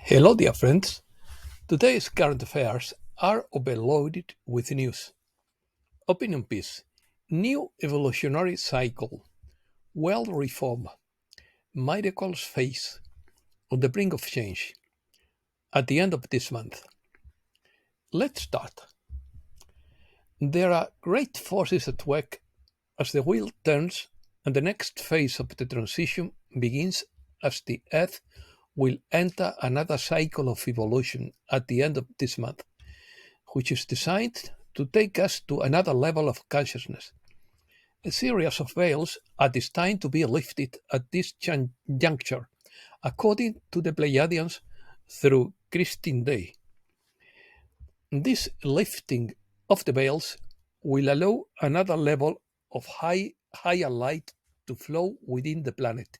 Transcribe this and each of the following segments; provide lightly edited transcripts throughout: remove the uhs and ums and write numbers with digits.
Hello, dear friends. Today's current affairs are overloaded with news. Opinion piece: New evolutionary cycle. World reform. Miracles face. On the brink of change. At the end of this month. Let's start. There are great forces at work as the wheel turns and the next phase of the transition begins as the Earth will enter another cycle of evolution at the end of this month, which is designed to take us to another level of consciousness. A series of veils are destined to be lifted at this juncture, according to the Pleiadians, through Christine Day. This lifting of the veils will allow another level of higher light to flow within the planet,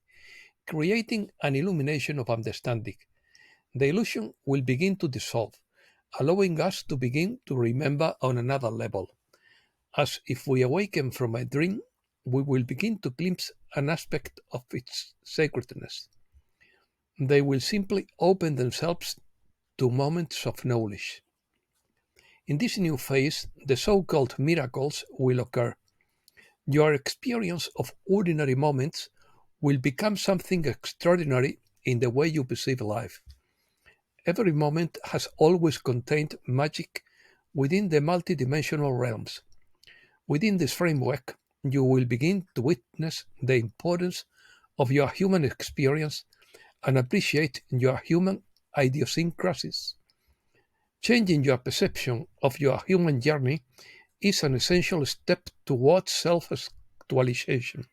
creating an illumination of understanding. The illusion will begin to dissolve, allowing us to begin to remember on another level. As if we awaken from a dream, we will begin to glimpse an aspect of its sacredness. They will simply open themselves to moments of knowledge. In this new phase, the so-called miracles will occur. Your experience of ordinary moments will become something extraordinary in the way you perceive life. Every moment has always contained magic within the multidimensional realms. Within this framework, you will begin to witness the importance of your human experience and appreciate your human idiosyncrasies. Changing your perception of your human journey is an essential step towards self-actualization.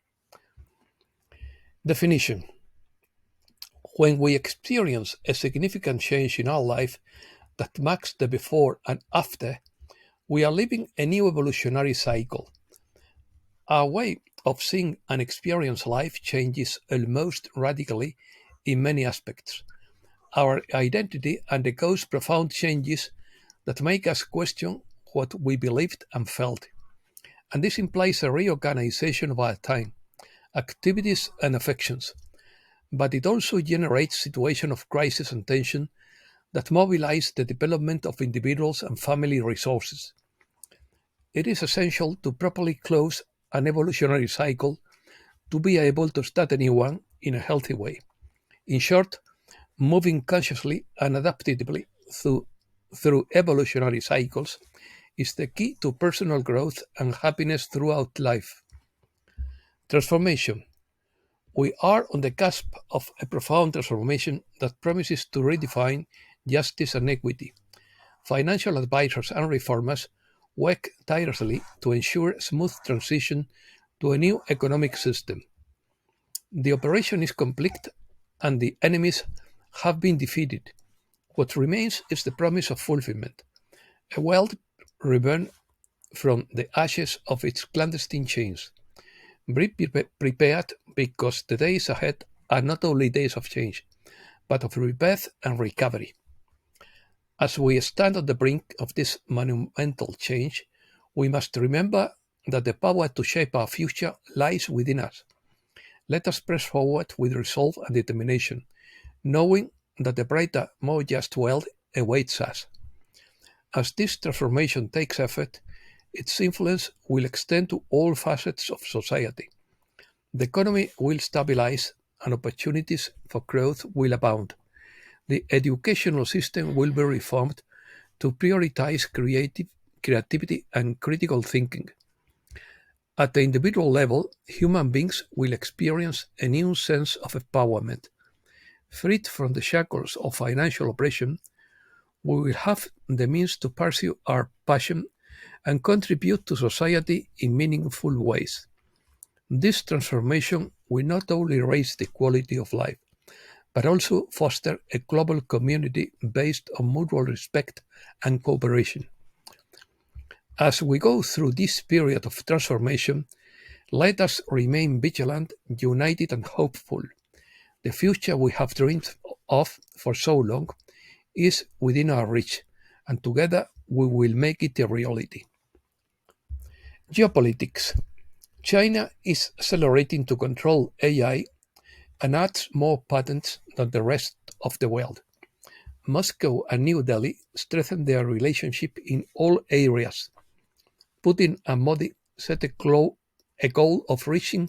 Definition: when we experience a significant change in our life that marks the before and after, we are living a new evolutionary cycle. Our way of seeing and experience life changes almost radically in many aspects. Our identity undergoes profound changes that make us question what we believed and felt. And this implies a reorganization of our time, activities, and affections. But it also generates situations of crisis and tension that mobilize the development of individuals and family resources. It is essential to properly close an evolutionary cycle to be able to start a new one in a healthy way. In short, moving consciously and adaptively through evolutionary cycles is the key to personal growth and happiness throughout life. Transformation. We are on the cusp of a profound transformation that promises to redefine justice and equity. Financial advisors and reformers work tirelessly to ensure smooth transition to a new economic system. The operation is complete and the enemies have been defeated. What remains is the promise of fulfillment, a world reborn from the ashes of its clandestine chains. Be prepared because the days ahead are not only days of change, but of rebirth and recovery. As we stand on the brink of this monumental change, we must remember that the power to shape our future lies within us. Let us press forward with resolve and determination, knowing that the brighter, more just world awaits us. As this transformation takes effect, its influence will extend to all facets of society. The economy will stabilize and opportunities for growth will abound. The educational system will be reformed to prioritize creativity and critical thinking. At the individual level, human beings will experience a new sense of empowerment. Freed from the shackles of financial oppression, we will have the means to pursue our passion and contribute to society in meaningful ways. This transformation will not only raise the quality of life, but also foster a global community based on mutual respect and cooperation. As we go through this period of transformation, let us remain vigilant, united, and hopeful. The future we have dreamed of for so long is within our reach, and together we will make it a reality. Geopolitics. China is accelerating to control AI and adds more patents than the rest of the world. Moscow and New Delhi strengthened their relationship in all areas. Putin and Modi set a goal of reaching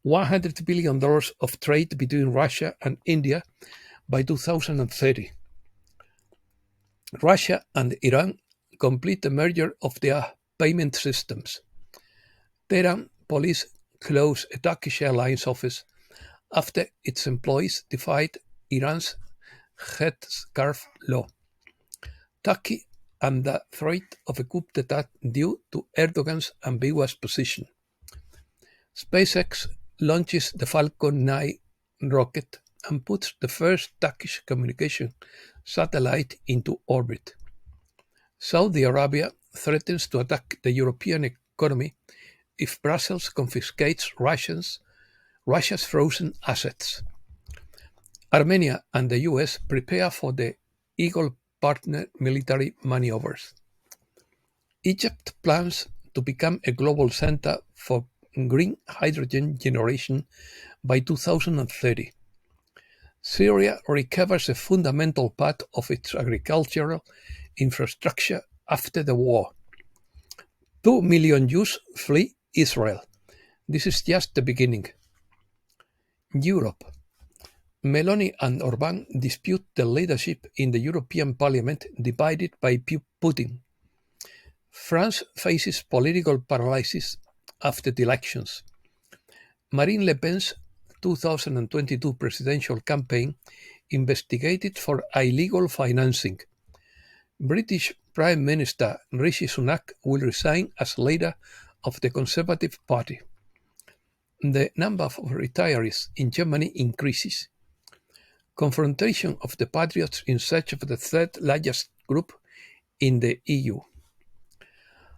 $100 billion of trade between Russia and India by 2030. Russia and Iran complete the merger of their payment systems. Tehran police closed a Turkish Airlines office after its employees defied Iran's headscarf law. Turkey under threat of a coup d'etat due to Erdogan's ambiguous position. SpaceX launches the Falcon 9 rocket and puts the first Turkish communication satellite into orbit. Saudi Arabia threatens to attack the European economy if Brussels confiscates Russia's frozen assets. Armenia and the US prepare for the Eagle partner military maneuvers. Egypt plans to become a global center for green hydrogen generation by 2030. Syria recovers a fundamental part of its agricultural infrastructure after the war. 2 million Jews flee Israel. This is just the beginning. Europe. Meloni and Orbán dispute the leadership in the European Parliament, divided by Putin. France faces political paralysis after the elections. Marine Le Pen's 2022 presidential campaign investigated for illegal financing. British Prime Minister Rishi Sunak will resign as leader of the Conservative Party. The number of retirees in Germany increases. Confrontation of the patriots in search of the third largest group in the EU.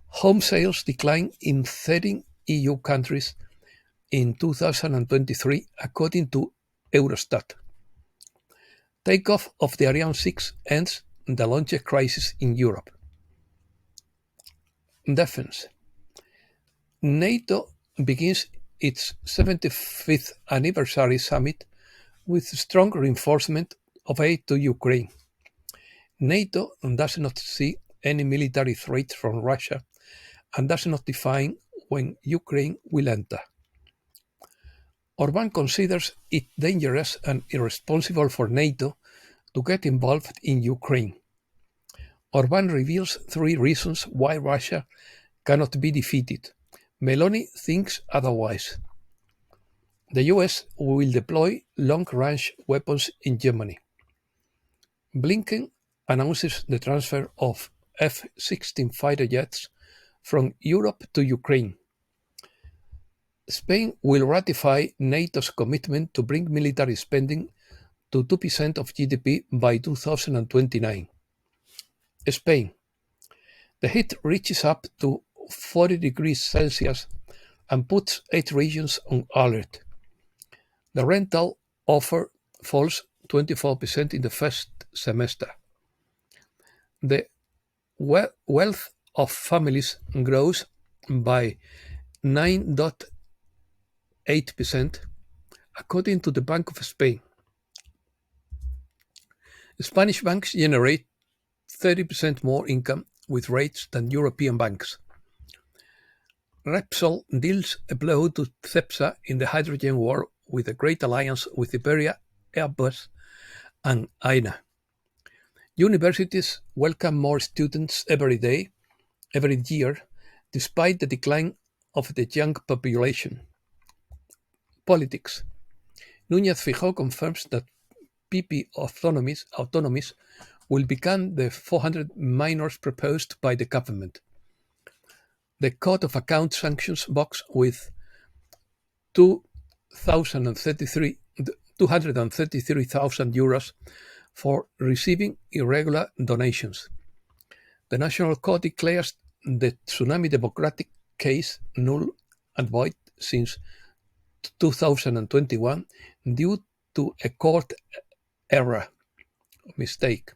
Home sales declined in 13 EU countries in 2023, according to Eurostat. Takeoff of the Ariane 6 ends the launch crisis in Europe. Defense. NATO begins its 75th anniversary summit with strong reinforcement of aid to Ukraine. NATO does not see any military threat from Russia and does not define when Ukraine will enter. Orbán considers it dangerous and irresponsible for NATO to get involved in Ukraine. Orbán reveals 3 reasons why Russia cannot be defeated. Meloni thinks otherwise. The US will deploy long-range weapons in Germany. Blinken announces the transfer of F-16 fighter jets from Europe to Ukraine. Spain will ratify NATO's commitment to bring military spending to 2% of GDP by 2029. Spain. The heat reaches up to 40 degrees Celsius and puts 8 regions on alert. The rental offer falls 24% in the first semester. The wealth of families grows by 9.8%, according to the Bank of Spain. Spanish banks generate 30% more income with rates than European banks. Repsol deals a blow to Cepsa in the hydrogen war with a great alliance with Iberia, Airbus, and Aena. Universities welcome more students every year, despite the decline of the young population. Politics. Núñez Feijóo confirms that PP autonomies will become the 400 minors proposed by the government. The Court of Account sanctions Vox with 233,000 euros for receiving irregular donations. The National Court declares the Tsunami Democratic case null and void since 2021 due to a court mistake.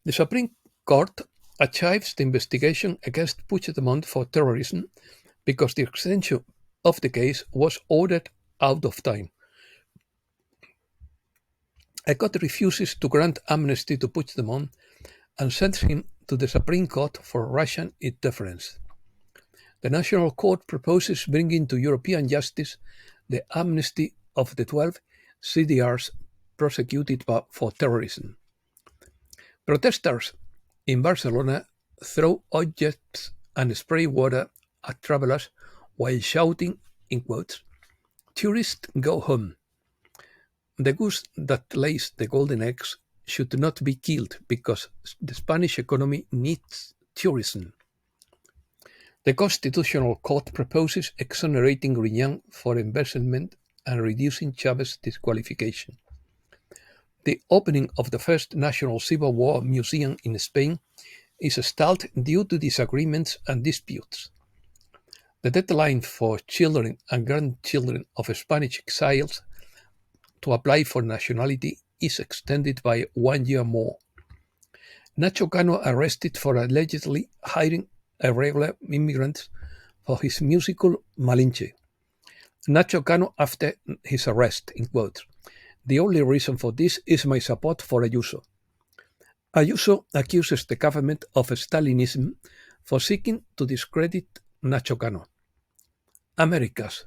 The Supreme Court archives the investigation against Puigdemont for terrorism because the extension of the case was ordered out of time. A court refuses to grant amnesty to Puigdemont and sends him to the Supreme Court for Russian interference. The National Court proposes bringing to European justice the amnesty of the 12 CDRs prosecuted for terrorism. Protesters in Barcelona throw objects and spray water at travelers while shouting, in quotes, "Tourists go home." The goose that lays the golden eggs should not be killed because the Spanish economy needs tourism. The Constitutional Court proposes exonerating Griñán for embezzlement and reducing Chavez's disqualification. The opening of the first National Civil War Museum in Spain is stalled due to disagreements and disputes. The deadline for children and grandchildren of Spanish exiles to apply for nationality is extended by 1 year more. Nacho Cano arrested for allegedly hiring irregular immigrants for his musical Malinche. Nacho Cano after his arrest, in quotes. The only reason for this is my support for Ayuso. Ayuso accuses the government of Stalinism for seeking to discredit Nacho Cano. Americas.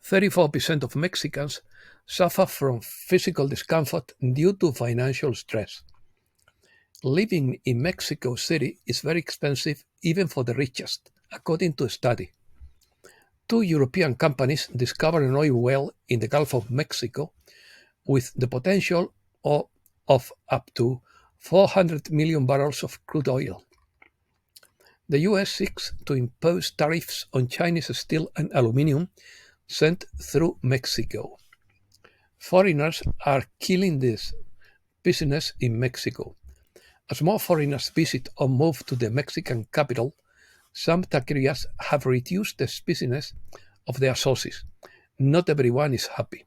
34% of Mexicans suffer from physical discomfort due to financial stress. Living in Mexico City is very expensive even for the richest, according to a study. 2 European companies discovered an oil well in the Gulf of Mexico with the potential of up to 400 million barrels of crude oil. The US seeks to impose tariffs on Chinese steel and aluminum sent through Mexico. Foreigners are killing this business in Mexico. As more foreigners visit or move to the Mexican capital, some taquerias have reduced the spiciness of their sauces. Not everyone is happy.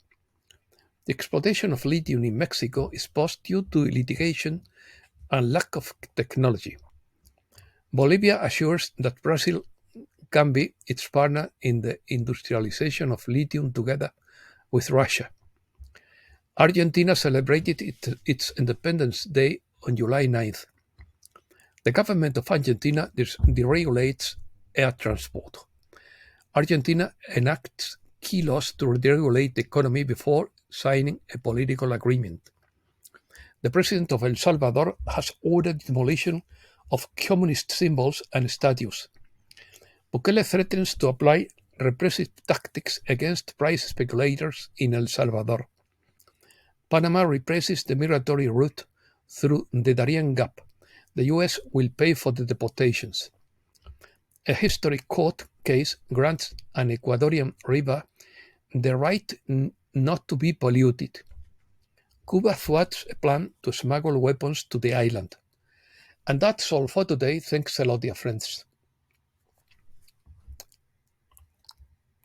The exploitation of lithium in Mexico is posed due to litigation and lack of technology. Bolivia assures that Brazil can be its partner in the industrialization of lithium together with Russia. Argentina celebrated its Independence Day on July 9th. The government of Argentina deregulates air transport. Argentina enacts key laws to deregulate the economy before signing a political agreement. The president of El Salvador has ordered demolition of communist symbols and statues. Bukele threatens to apply repressive tactics against price speculators in El Salvador. Panama represses the migratory route through the Darien Gap. The US will pay for the deportations. A historic court case grants an Ecuadorian river the right not to be polluted. Cuba thwarts a plan to smuggle weapons to the island. And that's all for today. Thanks a lot, dear friends.